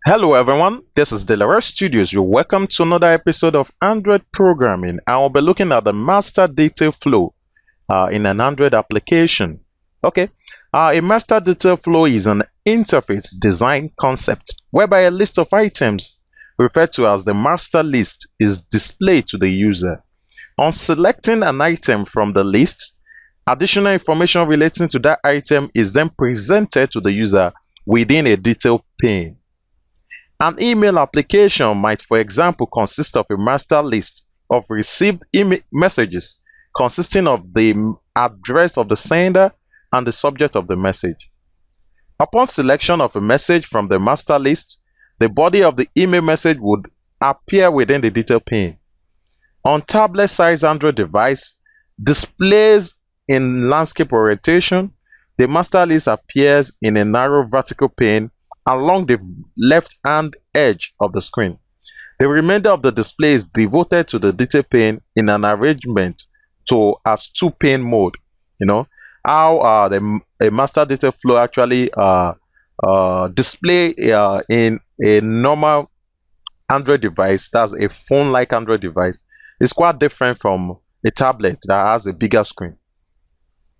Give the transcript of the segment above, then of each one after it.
Hello everyone, this is Delaroy Studios. You're welcome to another episode of Android programming. I will be looking at the master detail flow in an Android application. Okay, a master detail flow is an interface design concept whereby a list of items referred to as the master list is displayed to the user. On selecting an item from the list, additional information relating to that item is then presented to the user within a detail pane. An email application might, for example, consist of a master list of received email messages consisting of the address of the sender and the subject of the message. Upon selection of a message from the master list, the body of the email message would appear within the detail pane. On tablet-sized Android device displays in landscape orientation, the master list appears in a narrow vertical pane along the left-hand edge of the screen. The remainder of the display is devoted to the detail pane in an arrangement to as two-pane mode. You know how a master detail flow actually display in a normal Android device, that's a phone-like Android device, is quite different from a tablet that has a bigger screen.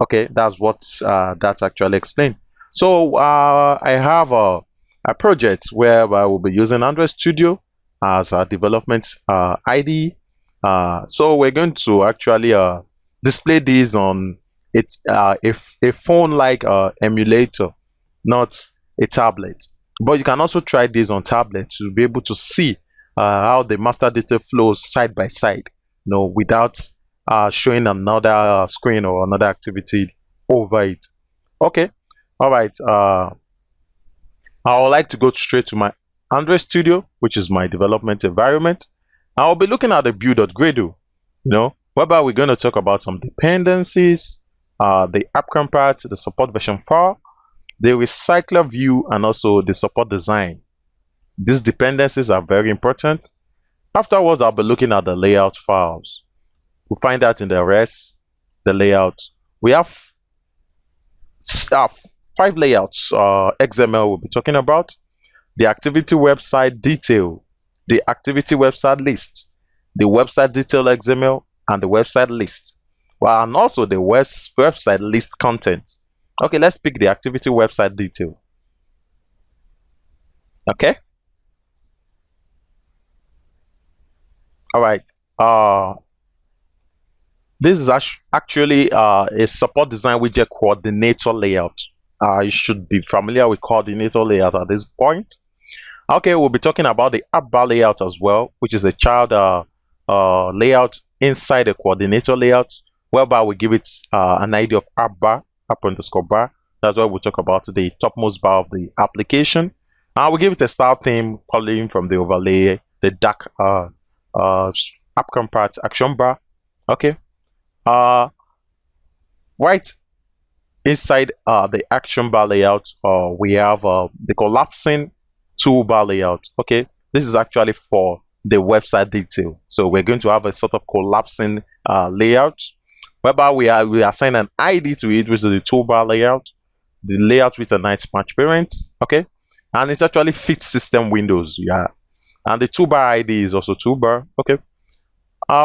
Okay, that's what that actually explains. So I have a project where I will be using Android Studio as a development IDE. So we're going to actually display these on a phone-like emulator, not a tablet. But you can also try this on tablet to be able to see how the master data flows side by side, without showing another screen or another activity over it. Okay, all right. I would like to go straight to my Android Studio, which is my development environment. I'll be looking at the build.gradle, whereby we're going to talk about some dependencies, the app compat, the support version 4, the recycler view, and also the support design. These dependencies are very important. Afterwards, I'll be looking at the layout files. We'll find that in the res, the layout. We have 5 layouts XML we'll be talking about: the activity website detail, the activity website list, the website detail XML, and the website list. Well, and also the website list content. Okay, let's pick the activity website detail. Okay. All right. This is actually a support design widget coordinator layout. You should be familiar with coordinator layout at this point. Okay, we'll be talking about the app bar layout as well, which is a child layout inside the coordinator layout, whereby we give it an ID of app bar, app underscore bar. That's why we'll talk about the topmost bar of the application. We'll give it a style theme calling from the overlay, the dark app compat action bar. Okay. Right inside the action bar layout, we have the collapsing toolbar layout. Okay, this is actually for the website detail. So we're going to have a sort of collapsing layout, whereby we assign an ID to it, which is the toolbar layout, the layout with a nice match parent. Okay, and it actually fits system windows. Yeah, and the toolbar ID is also toolbar. Okay,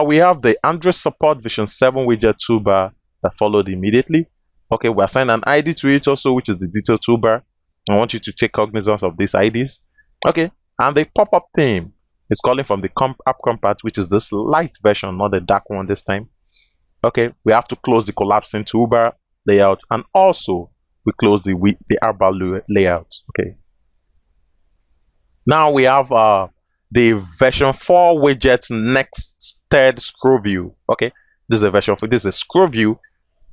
we have the Android support version 7 widget toolbar that followed immediately. Okay, we assign an ID to it also, which is the detail toolbar. I want you to take cognizance of these IDs. Okay, and the pop-up theme is calling from the app compat, which is this light version, not the dark one this time. Okay, we have to close the collapsing toolbar layout, and also we close the app bar layout. Okay. Now we have the version 4 widget next third scroll view. Okay, this is a version 4. This is a scroll view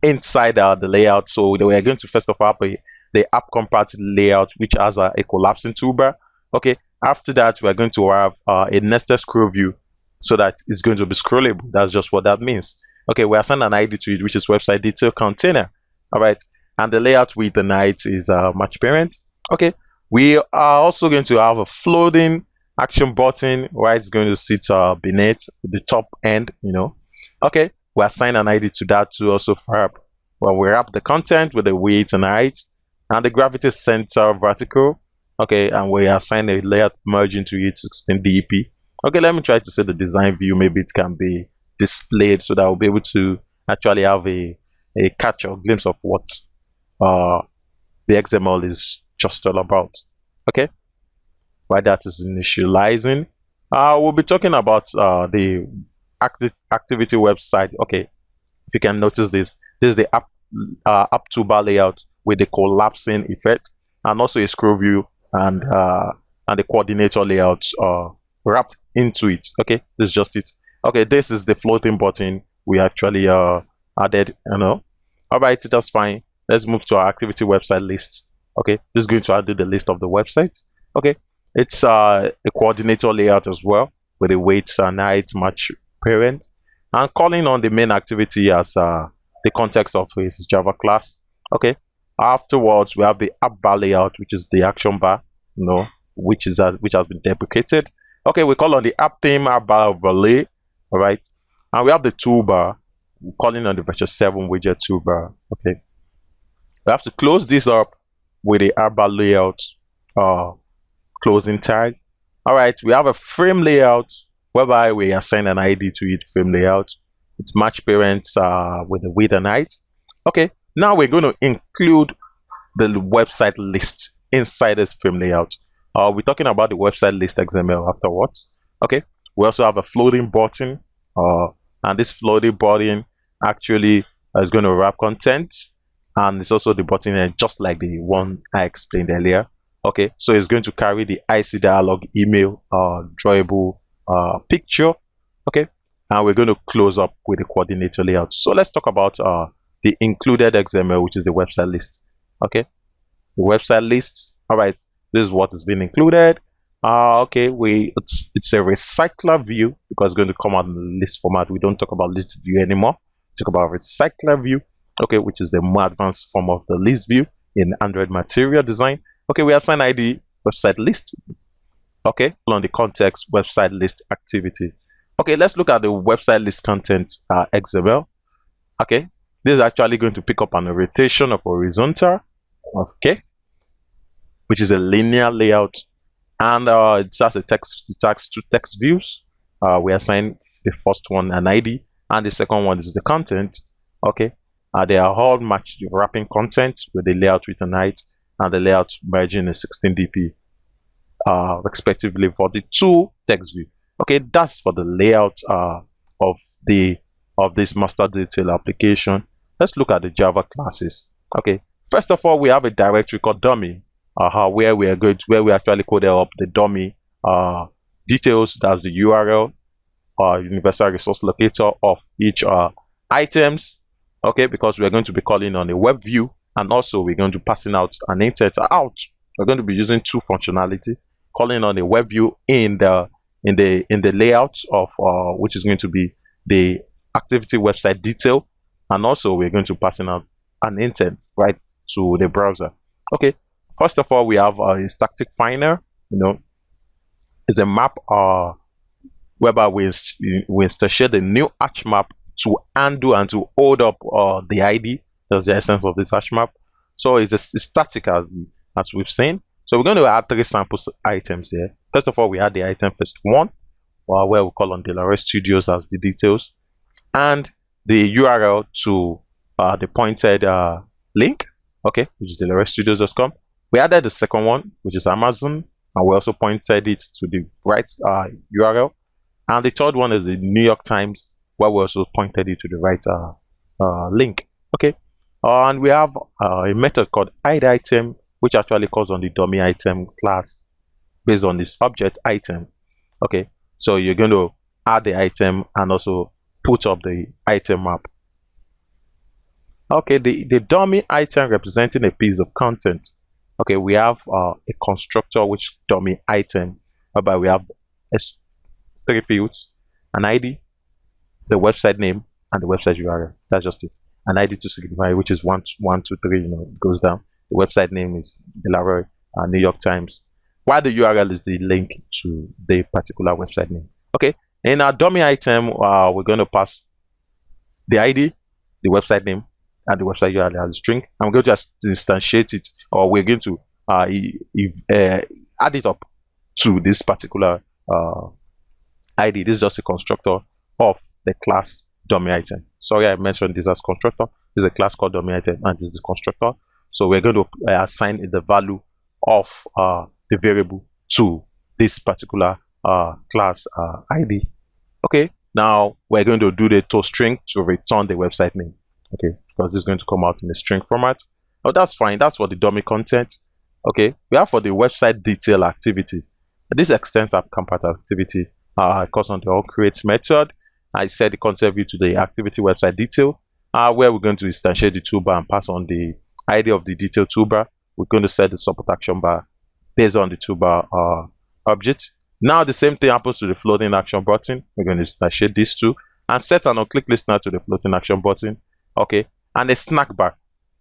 inside the layout. So we are going to first of all have the app compat layout, which has a collapsing toolbar. Okay, after that we are going to have a nested scroll view, so that it's going to be scrollable. That's just what that means. Okay, we assign an ID to it, which is website detail container. All right, and the layout with the night is match parent. Okay, we are also going to have a floating action button where it's going to sit beneath the top end. Okay, we assign an ID to that to also wrap. Well, we wrap the content with the width and height, and the gravity center vertical, Okay, and we assign a layout margin to it 16 dp. Okay, let me try to set the design view. Maybe it can be displayed so that I'll be able to actually have a catch or glimpse of what uh the XML is just all about. Okay, while that is initializing, we'll be talking about the activity website. Okay, if you can notice this is the app toolbar layout with the collapsing effect, and also a scroll view and the coordinator layouts wrapped into it. Okay, this is just it. Okay, this is the floating button we actually added. All right, that's fine. Let's move to our activity website list. Okay, this is going to add the list of the websites. Okay, it's a coordinator layout as well with the weights and heights match parent, and calling on the main activity as the context of its Java class. Okay, afterwards we have the app bar layout, which is the action bar, which has been deprecated. Okay, we call on the app theme, app bar overlay. All right, and we have the toolbar, calling on the version 7 widget toolbar. Okay, we have to close this up with the app bar layout closing tag. All right, we have a frame layout whereby we assign an ID to it. Frame layout, it's match parents with the width and height. Okay, now we're going to include the website list inside this frame layout. We're talking about the website list XML afterwards. Okay, we also have a floating button, and this floating button actually is going to wrap content, and it's also the button just like the one I explained earlier. Okay, so it's going to carry the IC dialog, email, drawable picture. Okay, and we're going to close up with the coordinator layout. So let's talk about the included XML, which is the website list. Okay, the website list. All right, this is what has been included. Okay, it's a recycler view because it's going to come out in the list format. We don't talk about list view anymore. We talk about recycler view. Okay, which is the more advanced form of the list view in Android material design. Okay, we assign ID website list. Okay, on the context website list activity. Okay, let's look at the website list content XML. Okay, this is actually going to pick up an rotation of horizontal. Okay, which is a linear layout, and it has two text views. We assign the first one an ID, and the second one is the content. Okay, they are all matched wrapping content with the layout width and height, and the layout margin is 16 dp respectively for the two text view. Okay, that's for the layout of this master detail application. Let's look at the Java classes. Okay, first of all, we have a directory called dummy, where we actually coded up the dummy details. That's the URL, universal resource locator of each items. Okay, because we're going to be calling on a web view, and also we're going to passing out an intent out. We're going to be using two functionality, calling on a web view in the layout of which is going to be the activity website detail, and also we're going to passing out an intent right to the browser. Okay, first of all, we have a static finder. It's a map whereby we instantiate the new arch map to undo and to hold up the ID. That's the essence of this hash map. So it's static as we've seen. So we're going to add 3 sample items here. First of all, we add the item first one, where we call on Delaroy Studios as the details, and the URL to the pointed link, okay, which is delaroystudios.com. We added the second one, which is Amazon, and we also pointed it to the right URL. And the third one is the New York Times, where we also pointed it to the right link. Okay, and we have a method called hide item, which actually calls on the dummy item class based on this object item. Okay, so you're going to add the item and also put up the item map. Okay, the dummy item representing a piece of content. Okay, we have a constructor which dummy item, whereby we have 3 fields: an ID, the website name, and the website URL. That's just it. An ID to signify which is 1, 2, 3. It goes down. The website name is Delaroy New York Times, while the URL is the link to the particular website name. Okay, in our dummy item, we're going to pass the ID, the website name, and the website URL as a string. I'm going to just instantiate it, or we're going to add it up to this particular ID. This is just a constructor of the class dummy item. Sorry, I mentioned this as constructor. This is a class called dummy item, and this is the constructor. So we're going to assign the value of the variable to this particular class ID. Okay, now we're going to do the toString to return the website name. Okay, because this is going to come out in the string format. Oh, that's fine. That's for the dummy content. Okay, we have for the website detail activity. This extends our compat activity because on the onCreate method, I set the content view to the activity website detail, where we're going to instantiate the toolbar and pass on the ID of the detail toolbar. We're going to set the support action bar based on the toolbar object. Now the same thing happens to the floating action button. We're going to instantiate these two and set an on-click listener to the floating action button. Okay, and a snack bar.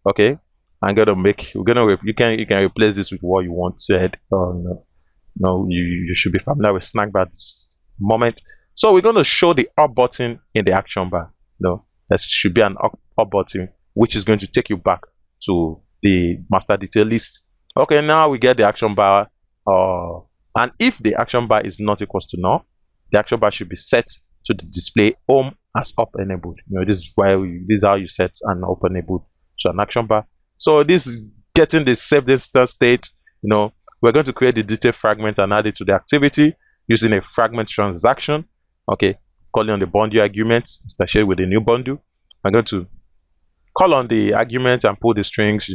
Okay, I'm gonna make. You can replace this with what you want said. No, you should be familiar with snack bar at this moment. So we're going to show the up button in the action bar. No, there should be an up button which is going to take you back to the master detail list. Okay, now we get the action bar. And if the action bar is not equals to null, the action bar should be set to the display home as up enabled. This is how you set an up enabled to an action bar. So this is getting the saved instance state. We're going to create the detail fragment and add it to the activity using a fragment transaction. Okay, calling on the bundle argument, associated with the new bundle. I'm going to call on the argument and pull the strings,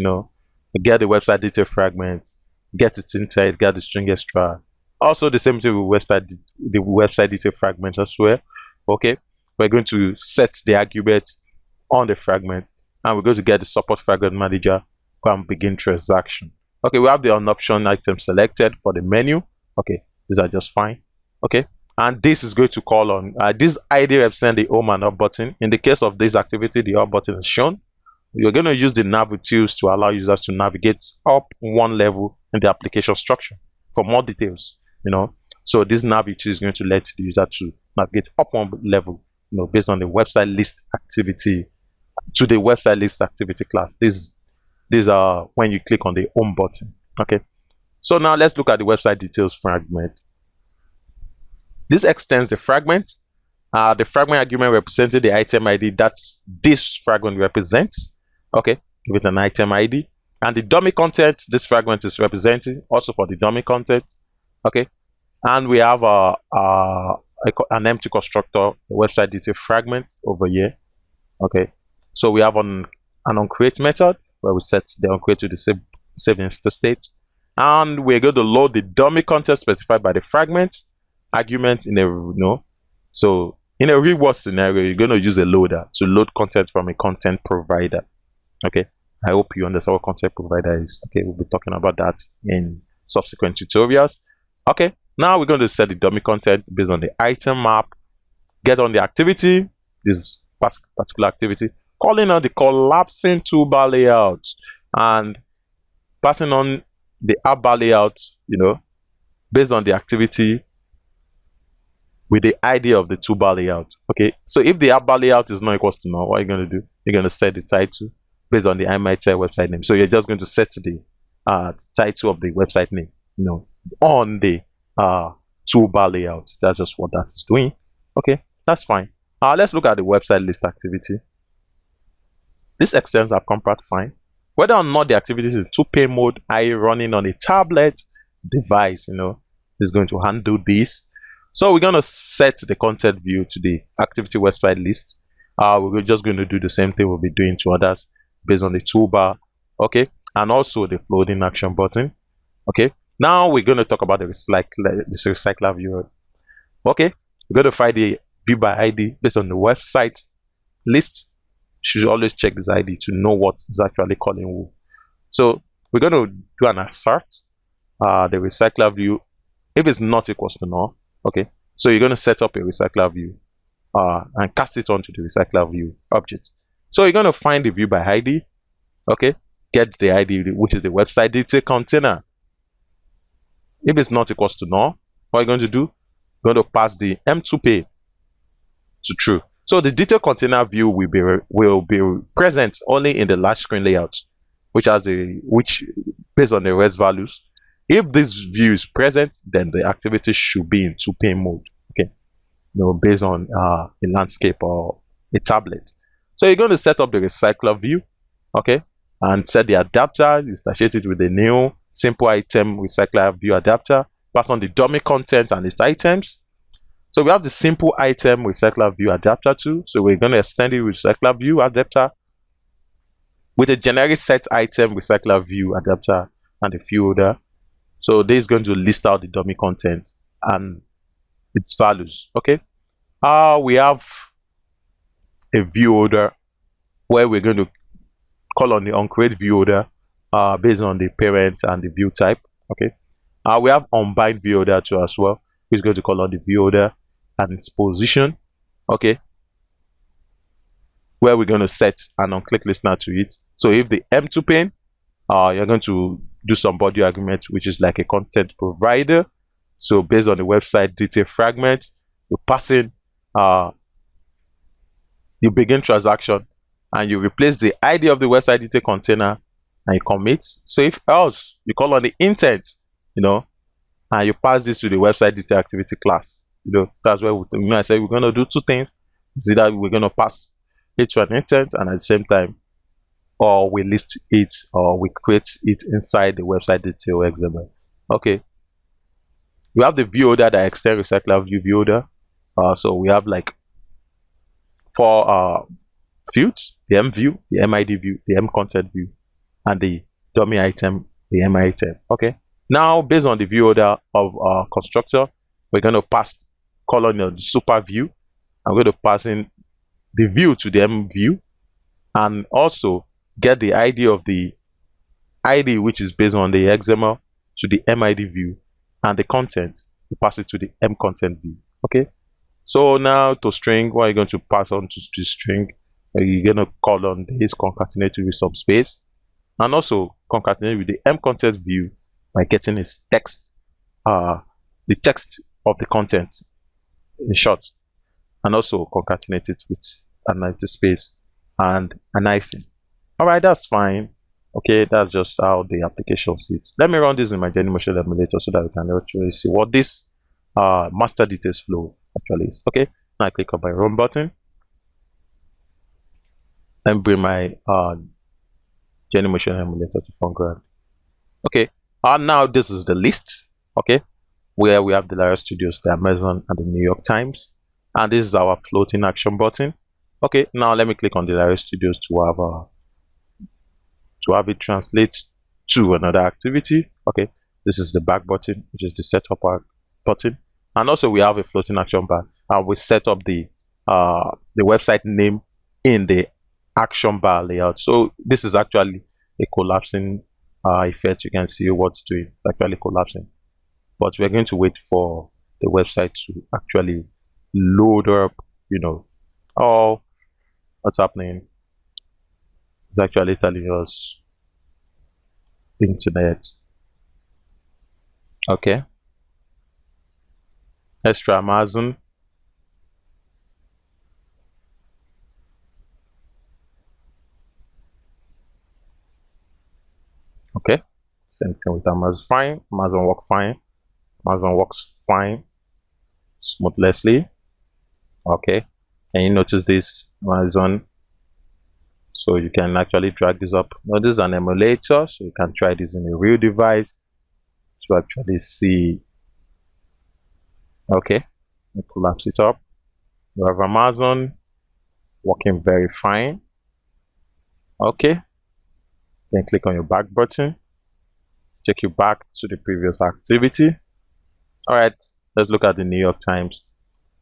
get the website detail fragment, get its inside, get the string extra. Also the same thing with the website detail fragment as well. Okay, we're going to set the argument on the fragment, and we're going to get the support fragment manager and begin transaction. Okay, we have the on-option item selected for the menu. Okay, these are just fine. Okay, and this is going to call on this ID represent the home and up button. In the case of this activity, the up button is shown. You're going to use the nav tools to allow users to navigate up one level in the application structure for more details. So this nav tool is going to let the user to navigate up one level, based on the website list activity to the website list activity class. These are when you click on the home button. Okay, so now let's look at the website details fragment. This extends the fragment. The fragment argument representing the item ID that this fragment represents. Okay, give it an item ID. And the dummy content this fragment is representing, also for the dummy content. Okay, and we have an empty constructor, the website detail fragment over here. Okay, so we have an onCreate method where we set the onCreate to the save instance state, and we're going to load the dummy content specified by the fragment argument in a So in a real world scenario, you're going to use a loader to load content from a content provider. Okay, I hope you understand what content provider is. Okay, we'll be talking about that in subsequent tutorials. Okay, now we're going to set the dummy content based on the item map, get on the activity, this particular activity, calling on the collapsing toolbar layout and passing on the app bar layout, based on the activity with the ID of the toolbar layout. Okay, so if the app bar layout is not equals to null, what are you going to do? You're going to set the title based on the IMITI website name. So you're just going to set the title of the website name, on the toolbar layout. That's just what that is doing. Okay, that's fine. Let's look at the website list activity. This extends our compat fine. Whether or not the activity is in 2Pay mode, i.e. running on a tablet device, is going to handle this. So we're going to set the content view to the activity website list. We're just going to do the same thing we'll be doing to others based on the toolbar. Okay, and also the floating action button. Okay, now we're going to talk about the recycler viewer. Okay, we're going to find the view by ID based on the website list. You should always check this ID to know what is actually calling who. So we're going to do an assert the recycler view if it's not equals to null. Okay, so you're going to set up a recycler view and cast it onto the recycler view object. So you're going to find the view by ID. Okay, get the ID, which is the website detail container. If it's not equals to null, what are you going to do? You're going to pass the M2Pay to true. So the detail container view will be present only in the large screen layout. which has which based on the res values. If this view is present, then the activity should be in 2-pane mode. Okay, based on a landscape or a tablet. So you're going to set up the recycler view, okay, and set the adapter. You associate it with the new simple item recycler view adapter. Pass on the dummy content and its items. So we have the simple item recycler view adapter too. So we're going to extend it with recycler view adapter with a generic set item recycler view adapter and a folder. So this is going to list out the dummy content and its values. Okay. We have a view order where we're going to call on the onCreate view order based on the parent and the view type. Okay. We have unbind view order too as well. We're going to call on the view order and its position. Okay. Where we're going to set an onClick listener to it. So if the M2 pane, you're going to do some body argument, which is like a content provider. So based on the website detail fragment, you pass in, you begin transaction, and you replace the ID of the website detail container, and you commit. So if else, you call on the intent, and you pass this to the website detail activity class. That's where I say we're going to do two things. It's either we're going to pass it to an intent, and at the same time, or we list it, or we create it inside the website detail XML. Okay. We have the view order that extends recycler view order. So we have like 4 fields: the M view, the MID view, the M content view, and the dummy item, the M item. Okay. Now, based on the view order of our constructor, we're going to call on the super view. I'm going to pass in the view to the M view, and also get the ID of the ID, which is based on the XML, to the MID view, and the content, you pass it to the M content view. Okay. So now to string, what are you going to pass on to the string? You're going to call on this concatenated with subspace, and also concatenate with the M content view by getting its text, the text of the content in short, and also concatenate it with an empty space and an hyphen. All right, that's fine. Okay, that's just how the application sits. Let me run this in my Genymotion emulator so that we can actually see what this master details flow actually is. Okay, now I click on my run button and bring my Genymotion emulator to foreground. Okay, now this is the list. Okay, where we have the Delaroy Studios, the Amazon, and the New York Times, and this is our floating action button. Okay, now let me click on the Delaroy Studios to have it translate to another activity. Okay, this is the back button, which is the setup button, and also we have a floating action bar, and we set up the website name in the action bar layout. So this is actually a collapsing effect. You can see what it's doing. It's actually collapsing, but we're going to wait for the website to actually load up. Oh, what's happening? It's actually telling us internet. Okay. Let's try Amazon. Okay. Same thing with Amazon. Fine. Amazon works fine. Amazon works fine. Smoothly. Okay. Can you notice this? Amazon. So you can actually drag this up. Now this is an emulator, so you can try this in a real device to actually see. Okay, we collapse it up. You have Amazon working very fine. Okay, then click on your back button, take you back to the previous activity. All right, let's look at the New York Times.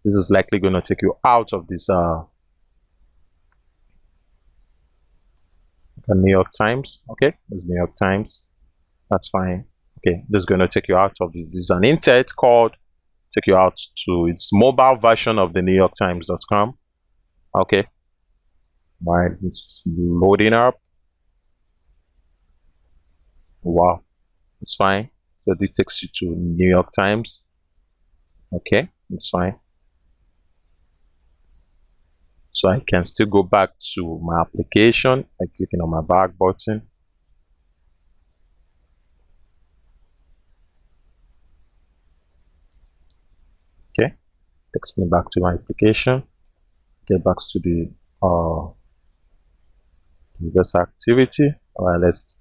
This is likely going to take you out of this the New York Times. Okay, this is New York Times. That's fine. Okay, this is going to take you out of this. This is an intent called take you out to its mobile version of the NewYorkTimes.com. Okay, right, it's loading up. Wow, it's fine. So this takes you to New York Times. Okay, it's fine. So I can still go back to my application by clicking on my back button. takes me back to my application. Get back to the this activity. All right, let's